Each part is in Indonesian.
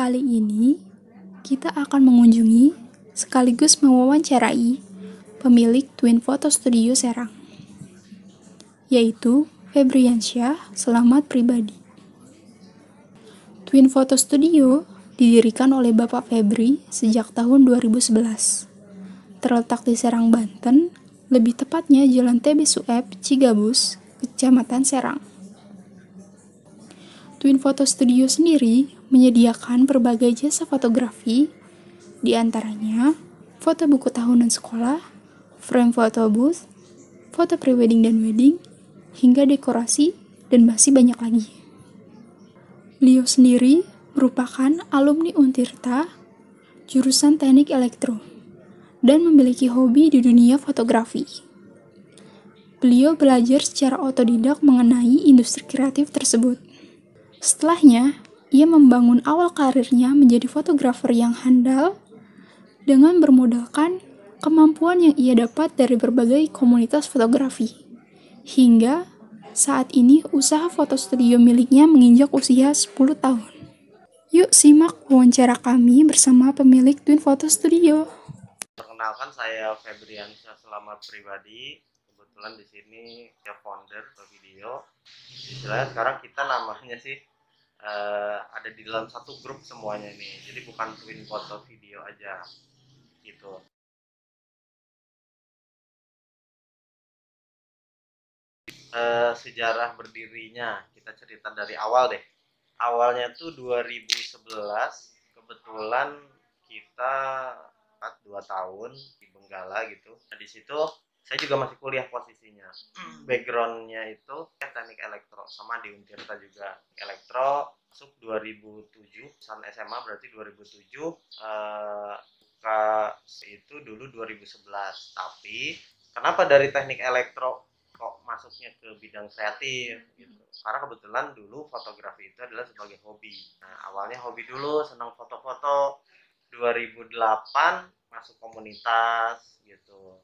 Kali ini, kita akan mengunjungi sekaligus mewawancarai pemilik Twin Photo Studio Serang, yaitu Febriansyah Selamat Pribadi. Twin Photo Studio didirikan oleh Bapak Febri sejak tahun 2011. Terletak di Serang, Banten, lebih tepatnya Jalan TB Sueb, Cigabus, Kecamatan Serang. Twin Photo Studio sendiri menyediakan berbagai jasa fotografi, di antaranya foto buku tahunan sekolah, frame foto booth, foto prewedding dan wedding, hingga dekorasi, dan masih banyak lagi. Beliau sendiri merupakan alumni Untirta, jurusan Teknik Elektro, dan memiliki hobi di dunia fotografi. Beliau belajar secara otodidak mengenai industri kreatif tersebut. Setelahnya, ia membangun awal karirnya menjadi fotografer yang handal dengan bermodalkan kemampuan yang ia dapat dari berbagai komunitas fotografi. Hingga saat ini usaha foto studio miliknya menginjak usia 10 tahun. Yuk simak wawancara kami bersama pemilik Twin Photo Studio. Perkenalkan, saya Febriansyah Selamat Pribadi. Kebetulan di sini saya founder video. Istilahnya sekarang kita namanya sih ada di dalam satu grup semuanya nih. Jadi bukan Twin Photo Video aja gitu. Sejarah berdirinya kita cerita dari awal deh. Awalnya tuh 2011, kebetulan kita 2 tahun di Benggala gitu. Nah, di situ saya juga masih kuliah posisinya. Backgroundnya itu teknik elektro, sama di Untirta juga elektro. Masuk 2007, lulusan SMA berarti 2007. Buka itu dulu 2011. Tapi kenapa dari teknik elektro kok masuknya ke bidang kreatif gitu? Karena kebetulan dulu fotografi itu adalah sebagai hobi. Nah, awalnya hobi dulu, senang foto-foto. 2008 masuk komunitas gitu.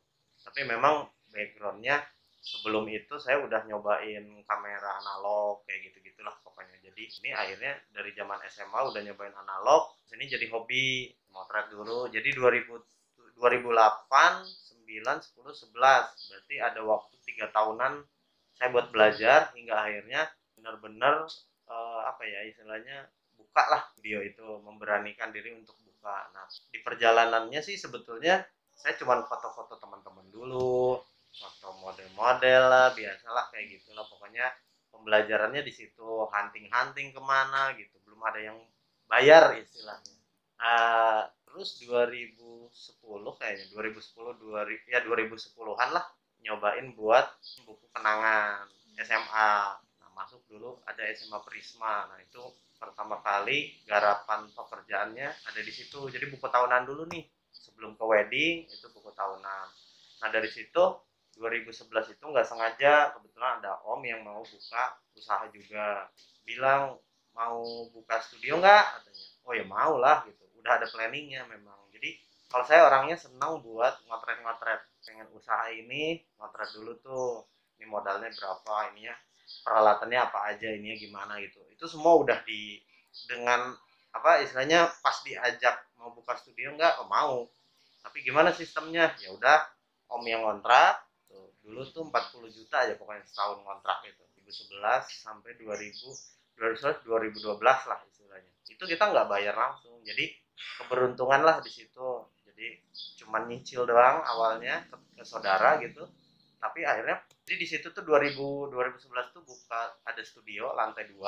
Tapi memang backgroundnya sebelum itu saya udah nyobain kamera analog kayak gitu-gitulah pokoknya. Jadi ini akhirnya dari zaman SMA udah nyobain analog, ini jadi hobi motret dulu. Jadi 2008, 9, 10, 11 berarti ada waktu 3 tahunan saya buat belajar hingga akhirnya benar-benar istilahnya buka lah video itu, memberanikan diri untuk buka. Nah, di perjalanannya sih sebetulnya saya cuma foto-foto teman-teman dulu, foto model-model lah, biasalah kayak gitulah pokoknya. Pembelajarannya di situ, hunting-hunting kemana gitu, belum ada yang bayar istilahnya. Terus 2010 kayaknya 2010-an lah nyobain buat buku kenangan SMA. Nah, masuk dulu ada SMA Prisma. Nah, itu pertama kali garapan pekerjaannya ada di situ. Jadi buku tahunan dulu nih, sebelum ke wedding itu buku tahunan. Nah, dari situ 2011 itu nggak sengaja kebetulan ada om yang mau buka usaha juga, bilang mau buka studio nggak katanya. Oh ya mau lah gitu, udah ada planningnya memang. Jadi kalau saya orangnya senang buat ngotret-ngotret, pengen usaha ini ngotret dulu tuh, ini modalnya berapa, ininya peralatannya apa aja, ininya gimana gitu. Itu semua udah dengan istilahnya pas diajak mau buka studio nggak, oh mau. Tapi gimana sistemnya? Ya udah, om yang kontrak tuh, dulu tuh 40 juta aja pokoknya setahun kontrak itu. 2011 sampai 2012 lah istilahnya. Itu kita nggak bayar langsung. Jadi keberuntungan lah di situ. Jadi cuman nyicil doang awalnya ke saudara gitu. Tapi akhirnya jadi di situ tuh 2011 tuh buka, ada studio lantai 2,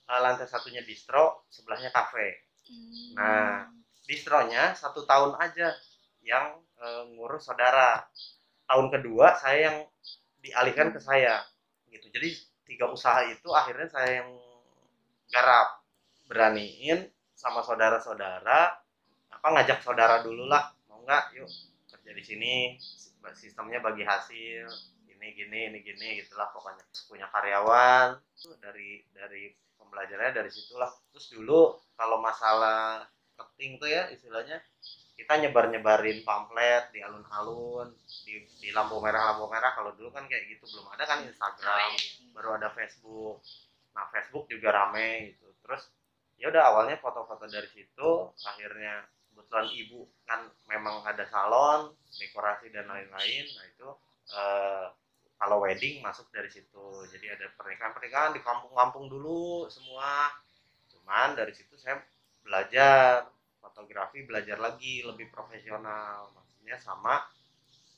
lantai satunya distro, sebelahnya kafe. Nah, distronya 1 tahun aja yang ngurus saudara. Tahun kedua saya yang dialihkan ke saya gitu. Jadi 3 usaha itu akhirnya saya yang garap, beraniin sama saudara-saudara, ngajak saudara dulu lah, mau nggak yuk kerja di sini, sistemnya bagi hasil, ini gini gitulah pokoknya. Terus punya karyawan tuh, dari pembelajarannya dari situlah. Terus dulu kalau masalah cutting tuh ya istilahnya, kita nyebarin pamflet di alun-alun, di lampu merah. Kalau dulu kan kayak gitu, belum ada kan Instagram, baru ada Facebook. Nah, Facebook juga rame gitu. Terus Ya udah awalnya foto-foto dari situ, akhirnya kebetulan ibu kan memang ada salon dekorasi dan lain-lain. Nah itu eh, kalau wedding masuk dari situ, jadi ada pernikahan-pernikahan di kampung-kampung dulu semua. Cuman dari situ saya belajar fotografi, belajar lagi lebih profesional, maksudnya sama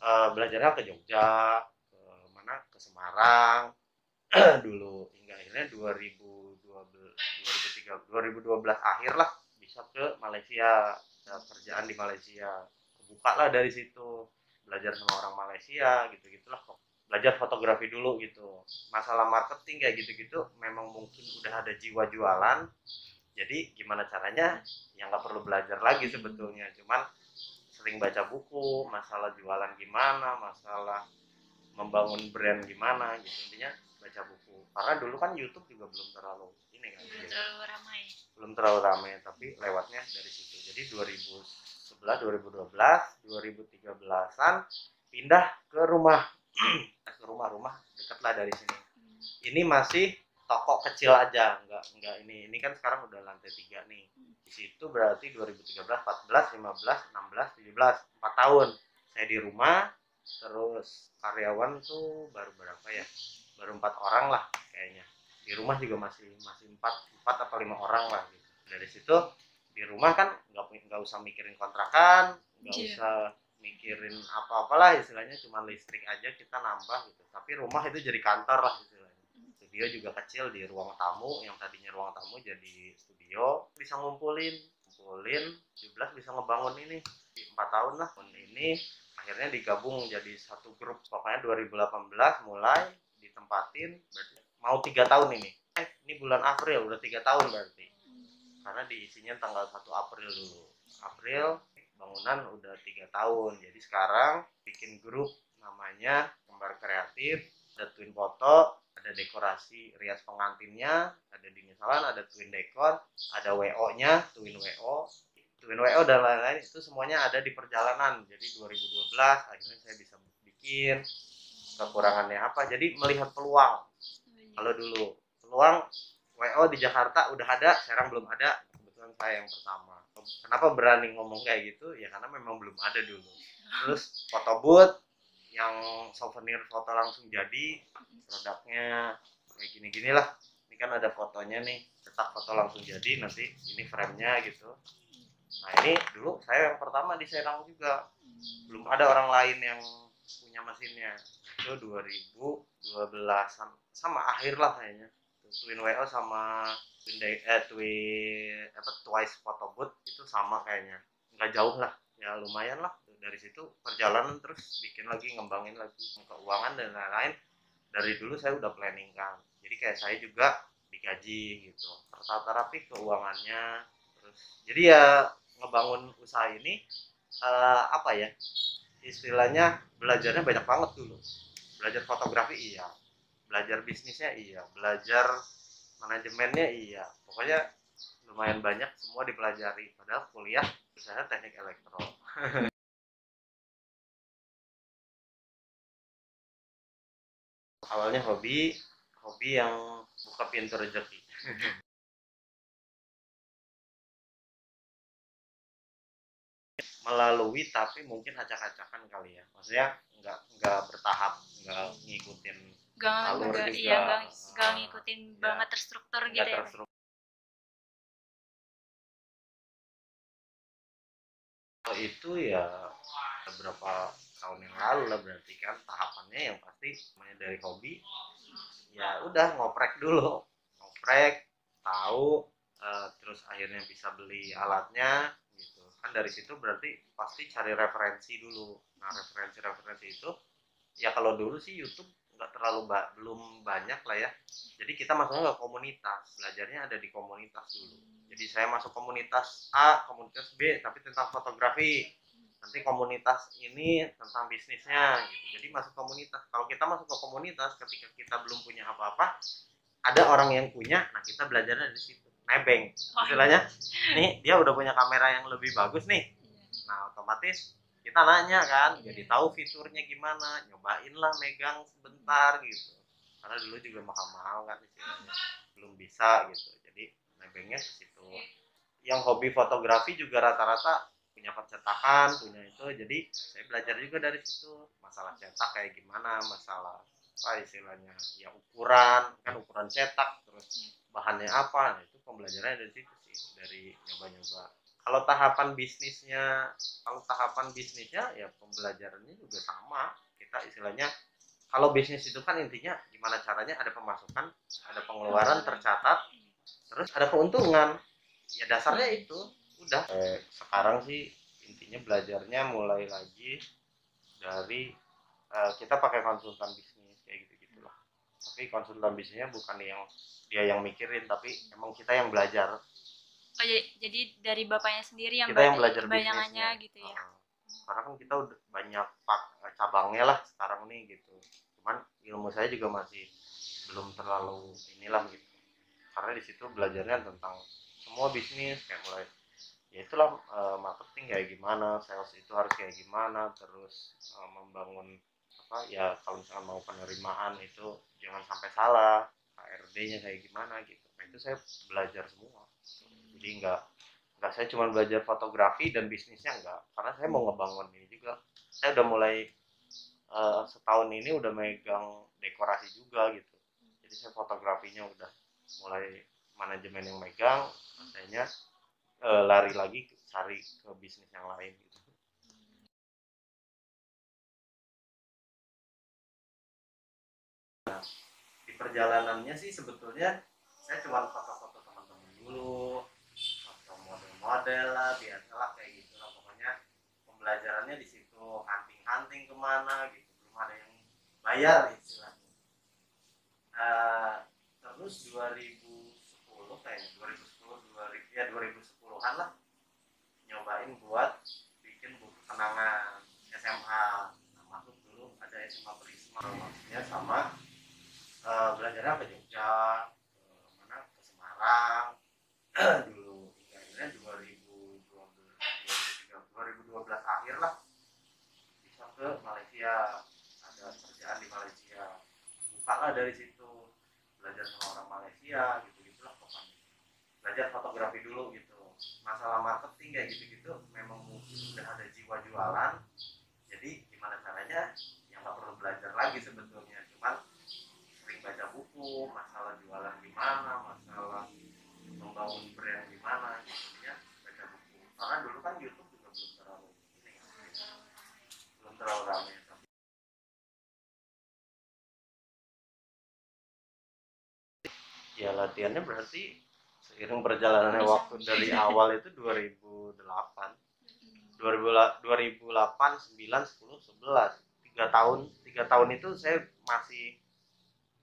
belajarnya ke Jogja, ke mana, ke Semarang dulu, hingga akhirnya 2012 akhir lah bisa ke Malaysia, ada kerjaan di Malaysia, kebuka lah dari situ, belajar sama orang Malaysia gitu gitulah, belajar fotografi dulu gitu. Masalah marketing kayak gitu-gitu memang mungkin udah ada jiwa jualan, jadi gimana caranya ya nggak perlu belajar lagi sebetulnya, cuman sering baca buku masalah jualan gimana, masalah membangun brand gimana gitu, intinya baca buku. Karena dulu kan YouTube juga belum terlalu ini kan, belum terlalu ramai. belum terlalu ramai, tapi lewatnya dari situ. Jadi 2011, 2012, 2013-an pindah ke rumah ke rumah deket lah dari sini. Ini masih toko kecil aja, enggak ini kan sekarang udah lantai 3 nih. Di situ berarti 2013, 14, 15, 16, 17, 4 tahun saya di rumah. Terus karyawan tuh baru berapa ya, baru 4 orang lah kayaknya. Di rumah juga masih 4 apa 5 orang lah gitu. Dari situ di rumah kan nggak usah mikirin kontrakan, nggak usah mikirin apa-apalah istilahnya, cuma listrik aja kita nambah gitu. Tapi rumah itu jadi kantor lah istilahnya. Studio juga kecil di ruang tamu, yang tadinya ruang tamu jadi studio, bisa ngumpulin 17 bisa ngebangun ini 4 tahun lah. Ini akhirnya digabung jadi satu grup, pokoknya 2018 mulai ditempatin, berarti mau 3 tahun ini. Ini bulan April udah 3 tahun berarti, karena diisinya tanggal 1 April dulu. April bangunan udah 3 tahun, jadi sekarang bikin grup namanya Kembar Kreatif, ada twin foto, ada dekorasi rias pengantinnya, ada dinisalan, ada twin dekor, ada WO nya, twin WO dan lain-lain, itu semuanya ada di perjalanan. Jadi 2012 akhirnya saya bisa bikin. Kekurangannya apa, jadi melihat peluang. Kalau dulu peluang WO di Jakarta udah ada, sekarang belum ada, kebetulan saya yang pertama. Kenapa berani ngomong kayak gitu ya, karena memang belum ada dulu. Terus foto booth yang souvenir foto langsung jadi, produknya kayak gini-gini lah. Ini kan ada fotonya nih, cetak foto langsung jadi, nanti ini frame-nya gitu. Nah ini dulu saya yang pertama di Serang juga, belum ada orang lain yang punya mesinnya. Itu 2012-an sama akhir lah kayaknya. Twin WO sama Twice Photo Booth itu sama kayaknya, nggak jauh lah ya, lumayan lah. Dari situ perjalanan terus bikin lagi, ngembangin lagi keuangan dan lain-lain. Dari dulu saya udah planning kan, jadi kayak saya juga digaji gitu, tertata rapi keuangannya. Terus jadi ya ngebangun usaha ini apa ya istilahnya, belajarnya banyak banget dulu. Belajar fotografi iya, belajar bisnisnya iya, belajar manajemennya iya, pokoknya lumayan banyak semua dipelajari. Padahal kuliah saya teknik elektro. Awalnya hobi yang buka pintu rezeki. Melalui, tapi mungkin acak-acakan kali ya, maksudnya nggak bertahap, nggak ngikutin alur juga, iya, nggak ngikutin ya, banget terstruktur gitu ya. Itu ya beberapa tahun yang lalu lah, berarti kan tahapannya yang pasti namanya dari hobi ya udah ngoprek dulu, ngoprek tahu, terus akhirnya bisa beli alatnya gitu kan. Dari situ berarti pasti cari referensi dulu. Nah referensi itu ya kalau dulu sih YouTube nggak terlalu belum banyak lah ya, jadi kita masuknya ke komunitas, belajarnya ada di komunitas dulu. Jadi saya masuk komunitas A, komunitas B tapi tentang fotografi, nanti komunitas ini tentang bisnisnya gitu. Jadi masuk komunitas, kalau kita masuk ke komunitas ketika kita belum punya apa-apa, ada orang yang punya, nah kita belajarnya di situ, nebeng istilahnya. Nih dia udah punya kamera yang lebih bagus nih, nah otomatis kita nanya kan, jadi tahu fiturnya gimana, nyobain lah megang sebentar gitu. Karena dulu juga mahal-mahal kan istilahnya, belum bisa gitu. Jadi nebengnya ke situ. Yang hobi fotografi juga rata-rata punya percetakan, punya itu, jadi saya belajar juga dari situ masalah cetak kayak gimana, masalah apa istilahnya ya, ukuran cetak, terus bahannya apa. Nah, itu pembelajarannya dari situ sih, dari nyoba-nyoba. Kalau tahapan bisnisnya ya pembelajarannya juga sama. Kita istilahnya kalau bisnis itu kan intinya gimana caranya ada pemasukan, ada pengeluaran tercatat, terus ada keuntungan. Ya dasarnya itu udah. Sekarang sih intinya belajarnya mulai lagi dari kita pakai konsultan bisnis kayak gitu-gitulah. Tapi konsultan bisnisnya bukan yang dia yang mikirin, tapi emang kita yang belajar. Oh, jadi dari bapaknya sendiri yang Kita yang belajar bayangannya bisnisnya gitu ya. Karena kan kita udah banyak cabangnya lah sekarang nih gitu. Cuman ilmu saya juga masih belum terlalu inilah gitu, karena di situ belajarnya tentang semua bisnis, kayak mulai ya itulah marketing kayak gimana, sales itu harus kayak gimana, terus membangun apa ya, kalau misalkan mau penerimaan itu jangan sampai salah, HRD-nya kayak gimana gitu. Nah itu saya belajar semua. Jadi nggak saya cuma belajar fotografi dan bisnisnya, enggak, karena saya mau ngebangun ini juga. Saya udah mulai setahun ini udah megang dekorasi juga gitu, jadi saya fotografinya udah mulai manajemen yang megang, sayanya lari lagi cari ke bisnis yang lain gitu. Di perjalanannya sih sebetulnya saya cuma foto-foto teman-teman dulu, foto model-model lah, biasalah kayak gitu lah pokoknya. Pembelajarannya di situ, hunting kemana gitu, belum ada yang bayar istilahnya. Terus 2010 kayaknya, 2010 2000 ya 2010-an lah, nyobain buat bikin buku kenangan SMA. Nah, masuk dulu ada SMA Prisma, maksudnya sama belajarnya ke Jogja, ke mana, ke Semarang dulu, hingga akhirnya 2012 akhir lah bisa ke Malaysia, ada kerjaan di Malaysia, buka lah dari situ, belajar sama orang Malaysia gitu gitulah pokoknya. Belajar fotografi dulu gitu, masalah marketing kayak gitu-gitu memang mungkin udah ada jiwa jualan, jadi gimana caranya yang nggak perlu belajar lagi sebetulnya, cuman sering baca buku masalah jualan gimana, masalah membangun brand gimana gitu ya, baca buku. Karena dulu kan YouTube juga belum terlalu ini, belum terlalu ramai. Ya latihannya berarti seiring berjalannya waktu dari awal itu 2008, 2008, 9, 10, 11, 3 tahun itu saya masih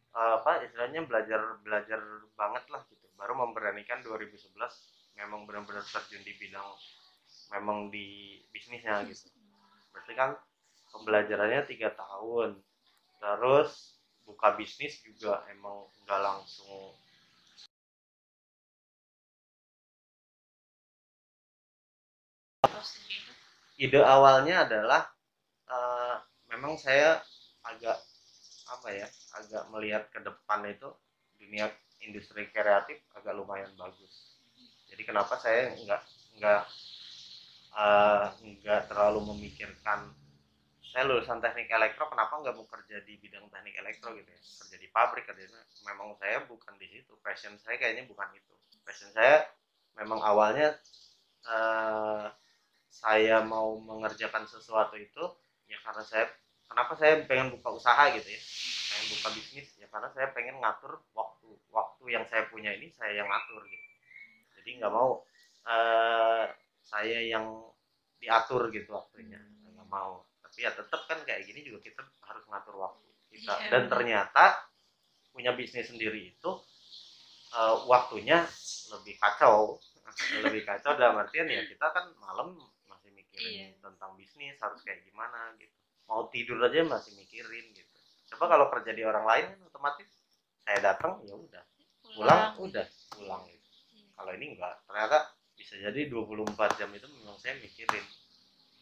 apa istilahnya belajar belajar banget lah gitu. Baru memberanikan 2011 memang benar-benar terjun di bidang, memang di bisnisnya gitu. Berarti kan pembelajarannya 3 tahun, terus buka bisnis juga emang nggak langsung. Ide awalnya adalah uh, memang saya agak apa ya, agak melihat ke depan itu dunia industri kreatif agak lumayan bagus. Jadi kenapa saya nggak terlalu memikirkan, saya lulusan teknik elektro, kenapa nggak mau kerja di bidang teknik elektro gitu ya, kerja di pabrik, kerja. Memang saya bukan di situ, passion saya kayaknya bukan itu. Passion saya memang awalnya saya mau mengerjakan sesuatu itu ya karena kenapa saya pengen buka usaha gitu ya, pengen buka bisnis ya karena saya pengen ngatur waktu yang saya punya ini, saya yang ngatur gitu. Jadi nggak mau saya yang diatur gitu waktunya, nggak mau. Tapi ya tetap kan kayak gini juga kita harus ngatur waktu kita. Dan ternyata punya bisnis sendiri itu waktunya lebih kacau. Lebih kacau dalam artian ya kita kan malam masih mikirin tentang bisnis harus kayak gimana gitu, mau tidur aja masih mikirin gitu. Coba kalau kerja di orang lain kan otomatis saya datang ya udah, pulang udah pulang gitu. Kalau ini enggak, ternyata bisa jadi 24 jam itu memang saya mikirin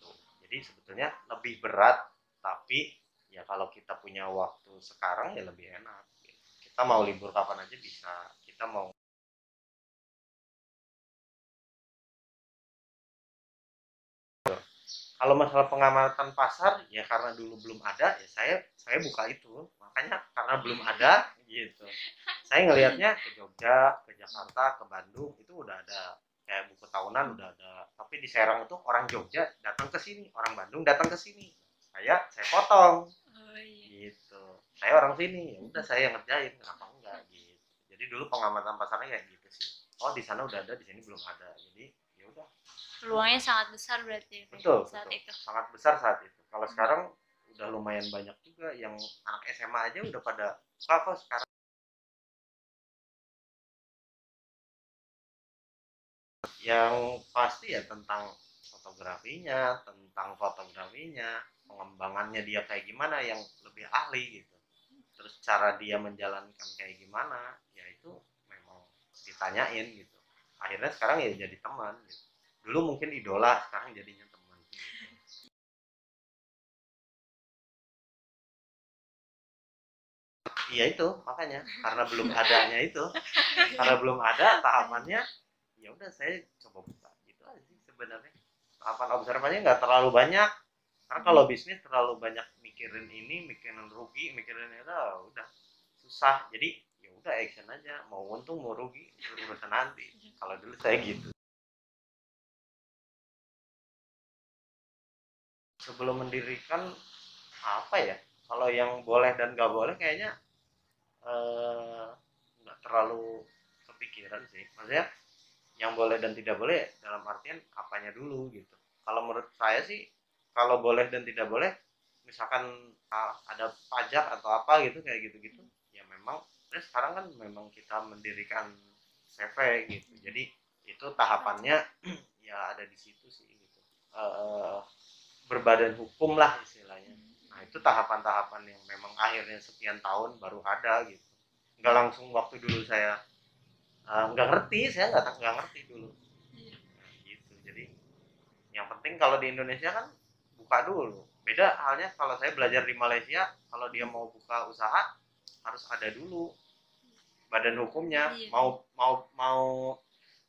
tuh. Jadi sebetulnya lebih berat, tapi ya kalau kita punya waktu sekarang ya lebih enak gitu. Kita mau libur kapan aja bisa, kita mau Kalau masalah pengamatan pasar ya karena dulu belum ada ya saya buka itu, makanya karena belum ada gitu. Saya ngelihatnya ke Jogja, ke Jakarta, ke Bandung itu udah ada kayak buku tahunan udah ada, tapi di Serang itu orang Jogja datang ke sini, orang Bandung datang ke sini, saya potong Oh iya. gitu. Saya orang sini ya udah saya yang ngerjain, kenapa enggak gitu. Jadi dulu pengamatan pasarnya kayak gitu sih. Oh di sana udah ada, di sini belum ada, jadi ya udah. Peluangnya sangat besar berarti ya, Betul, saat betul. itu. Sangat besar saat itu. Kalau sekarang udah lumayan banyak juga yang anak SMA aja udah pada suka kok sekarang. Yang pasti ya tentang fotografinya, pengembangannya dia kayak gimana yang lebih ahli gitu. Terus cara dia menjalankan kayak gimana, ya itu memang ditanyain gitu. Akhirnya sekarang ya jadi teman gitu. Dulu mungkin idola, sekarang jadinya teman gitu. Iya itu makanya karena belum adanya itu, karena belum ada tahapannya, ya udah saya coba buka gitu aja sih sebenarnya. Tahapan observasinya nggak terlalu banyak, karena kalau bisnis terlalu banyak mikirin ini, mikirin rugi, mikirin itu, udah susah. Jadi ya udah action aja, mau untung mau rugi itu urusan nanti. Kalau dulu saya gitu. Sebelum mendirikan apa ya? Kalau yang boleh dan nggak boleh kayaknya nggak terlalu kepikiran sih. Maksudnya yang boleh dan tidak boleh dalam artian apanya dulu gitu. Kalau menurut saya sih kalau boleh dan tidak boleh, misalkan ada pajak atau apa gitu kayak gitu-gitu, ya memang sekarang kan memang kita mendirikan CV gitu, jadi itu tahapannya ya ada di situ sih gitu. Eh, Berbadan hukum lah istilahnya. Nah itu tahapan-tahapan yang memang akhirnya sekian tahun baru ada gitu, nggak langsung waktu dulu saya nggak ngerti, saya nggak ngerti dulu. Nah, gitu. Jadi yang penting kalau di Indonesia kan buka dulu. Beda halnya kalau saya belajar di Malaysia, kalau dia mau buka usaha harus ada dulu badan hukumnya. Iya. Mau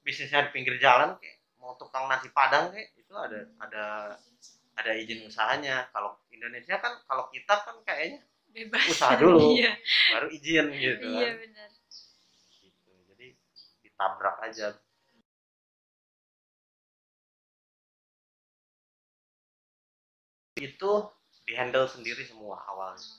bisnisnya di pinggir jalan kayak mau tukang nasi padang kayak itu ada izin usahanya. Kalau Indonesia kan kalau kita kan kayaknya Bebas. usaha dulu Iya. baru izin gitu Iya kan. benar. Gitu. Jadi ditabrak aja. Itu dihandle sendiri semua awalnya.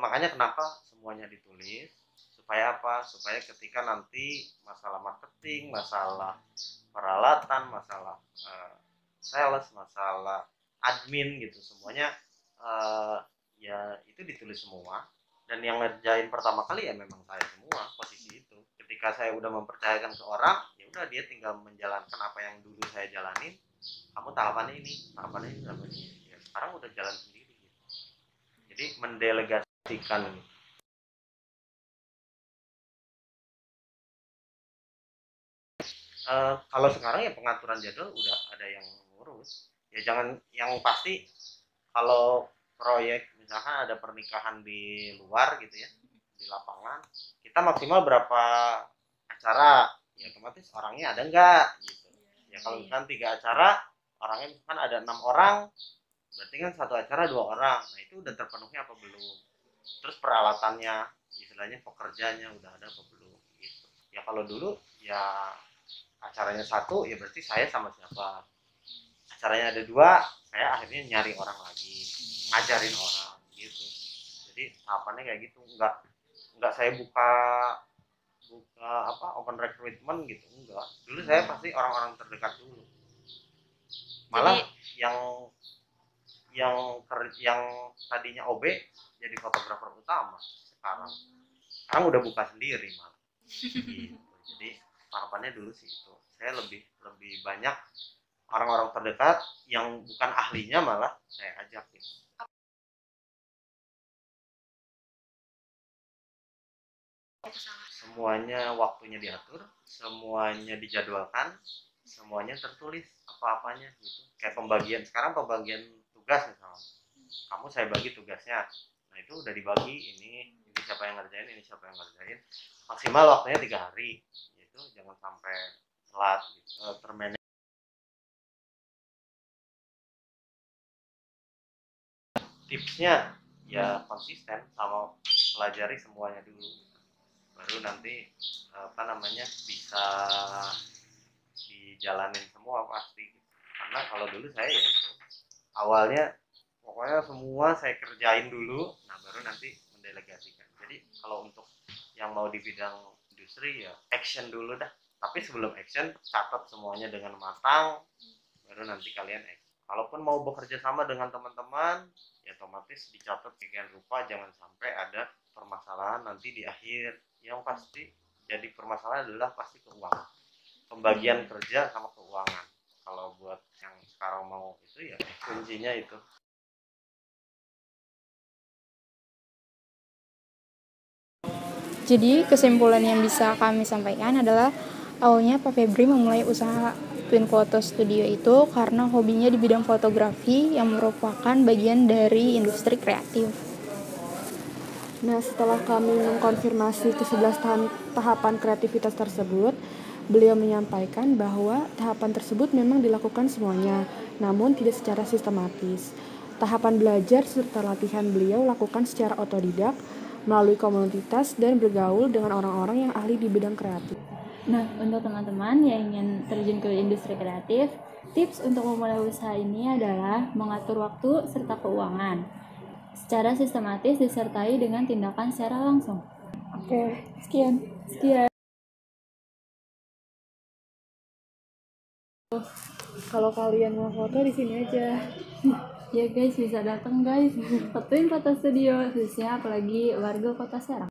Makanya kenapa semuanya ditulis, supaya apa? Supaya ketika nanti masalah marketing, masalah peralatan, masalah sales, masalah admin gitu semuanya ya itu ditulis semua. Dan yang ngerjain pertama kali ya memang saya semua posisi itu. Ketika saya udah mempercayakan ke orang, ya udah dia tinggal menjalankan apa yang dulu saya jalanin. Kamu tahapannya ini, tahapannya ini, tahapannya ini. Ya, sekarang udah jalan sendiri gitu. Jadi mendelegasikan. Kalau sekarang ya pengaturan jadwal udah ada yang ngurus. Ya jangan yang pasti kalau proyek misalkan ada pernikahan di luar gitu ya, di lapangan, kita maksimal berapa acara, ya otomatis orangnya ada enggak gitu. Ya kalau misalkan 3 acara, orangnya misalkan ada 6 orang, berarti kan satu acara 2 orang, nah itu udah terpenuhi apa belum. Terus peralatannya, istilahnya pekerjanya udah ada apa belum gitu. Ya kalau dulu ya acaranya satu ya berarti saya sama siapa, acaranya ada 2 saya akhirnya nyari orang lagi, ngajarin orang gitu. Jadi tahapannya kayak gitu, nggak saya buka buka apa open recruitment gitu, enggak. Dulu saya pasti orang-orang terdekat dulu, malah Jadi yang tadinya OB jadi fotografer utama, sekarang udah buka sendiri malah gitu. Jadi tahapannya dulu sih itu, saya lebih lebih banyak orang-orang terdekat yang bukan ahlinya malah saya ajak gitu. Semuanya waktunya diatur, semuanya dijadwalkan, semuanya tertulis apa-apanya gitu. Kayak pembagian sekarang, pembagian tugas misalnya, kamu saya bagi tugasnya, nah itu udah dibagi, ini siapa yang ngerjain, ini siapa yang ngerjain, maksimal waktunya 3 hari, itu jangan sampai telat gitu, termanage. tipsnya ya konsisten sama pelajari semuanya dulu, baru nanti bisa dijalanin semua pasti. Karena kalau dulu saya ya itu awalnya pokoknya semua saya kerjain dulu, nah baru nanti mendelegasikan. Jadi kalau untuk yang mau di bidang industri ya action dulu dah, tapi sebelum action catat semuanya dengan matang, baru nanti kalian action. Kalaupun mau bekerja sama dengan teman-teman ya otomatis dicatat dengan rupa, jangan sampai ada permasalahan nanti di akhir. Yang pasti jadi permasalahan adalah pasti keuangan, pembagian kerja sama keuangan. Kalau buat yang sekarang mau itu ya kuncinya itu. Jadi kesimpulan yang bisa kami sampaikan adalah awalnya Pak Febri memulai usaha Twin Photo Studio itu karena hobinya di bidang fotografi yang merupakan bagian dari industri kreatif. Nah, setelah kami mengkonfirmasi ke-11 tahapan kreativitas tersebut, beliau menyampaikan bahwa tahapan tersebut memang dilakukan semuanya, namun tidak secara sistematis. Tahapan belajar serta latihan beliau lakukan secara otodidak, melalui komunitas dan bergaul dengan orang-orang yang ahli di bidang kreatif. Nah, untuk teman-teman yang ingin terjun ke industri kreatif, tips untuk memulai usaha ini adalah mengatur waktu serta keuangan secara sistematis disertai dengan tindakan secara langsung. Oke, sekian. Kalau kalian mau foto di sini aja. Ya guys, bisa datang guys. Fotoin foto studio, khususnya apalagi warga Kota Serang.